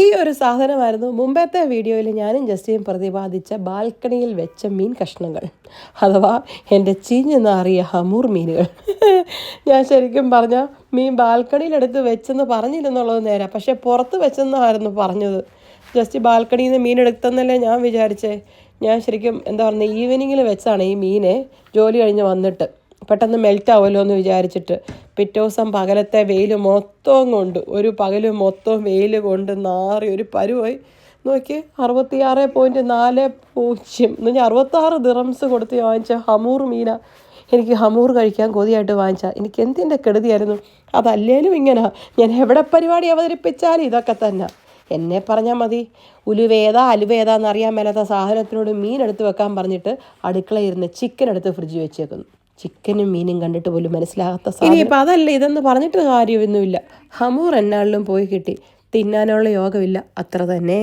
ഈ ഒരു സാധനമായിരുന്നു മുമ്പത്തെ വീഡിയോയിൽ ഞാനും ജസ്റ്റിയും പ്രതിപാദിച്ച ബാൽക്കണിയിൽ വെച്ച മീൻ കഷ്ണങ്ങൾ, അഥവാ എൻ്റെ ചീഞ്ഞ് നാറിയ ഹമൂർ മീനുകൾ. ഞാൻ ശരിക്കും പറഞ്ഞാൽ മീൻ ബാൽക്കണിയിലെടുത്ത് വെച്ചെന്ന് പറഞ്ഞില്ലെന്നുള്ളത് നേരെ, പക്ഷേ പുറത്ത് വെച്ചെന്നായിരുന്നു പറഞ്ഞത്. ജസ്റ്റ് ബാൽക്കണിയിൽ നിന്ന് മീൻ എടുത്തെന്നല്ലേ ഞാൻ വിചാരിച്ചേ. ഞാൻ ശരിക്കും എന്താ പറയുക, ഈവനിങ്ങിൽ വെച്ചാണ് ഈ മീനെ ജോലി കഴിഞ്ഞ് വന്നിട്ട് പെട്ടെന്ന് മെൽറ്റ് ആവുമല്ലോ എന്ന് വിചാരിച്ചിട്ട്. പിറ്റേ ദിവസം പകലത്തെ വെയിൽ മൊത്തം കൊണ്ട്, ഒരു പകൽ മൊത്തം വെയിൽ കൊണ്ട് നാറി ഒരു പരുവായി. നോക്കി 66.40 എന്ന് പറഞ്ഞാൽ 66 ദിറംസ് കൊടുത്ത് വാങ്ങിച്ച ഹമൂർ മീന. എനിക്ക് ഹമൂർ കഴിക്കാൻ കൊതിയായിട്ട് വാങ്ങിച്ചാൽ എനിക്ക് എന്തിൻ്റെ കെടുതിയായിരുന്നു. അതല്ലേലും ഇങ്ങനെ ഞാൻ എവിടെ പരിപാടി അവതരിപ്പിച്ചാലും ഇതൊക്കെ തന്നെ. എന്നെ പറഞ്ഞാൽ മതി, ഉലുവേതാ അലുവേതാന്ന് അറിയാൻ മേലാത്ത സാധനത്തിനോട് മീൻ എടുത്ത് വെക്കാൻ പറഞ്ഞിട്ട് അടുക്കളയിരുന്ന് ചിക്കൻ എടുത്ത് ഫ്രിഡ്ജിൽ വെച്ചേക്കുന്നു. ചിക്കനും മീനും കണ്ടിട്ട് പോലും മനസ്സിലാകാത്ത സാധനം. ഇനിയിപ്പോൾ അതല്ല ഇതെന്ന് പറഞ്ഞിട്ട് കാര്യമൊന്നുമില്ല. ഹമൂർ എന്നാളിലും പോയി കിട്ടി, തിന്നാനുള്ള യോഗമില്ല, അത്ര തന്നെ.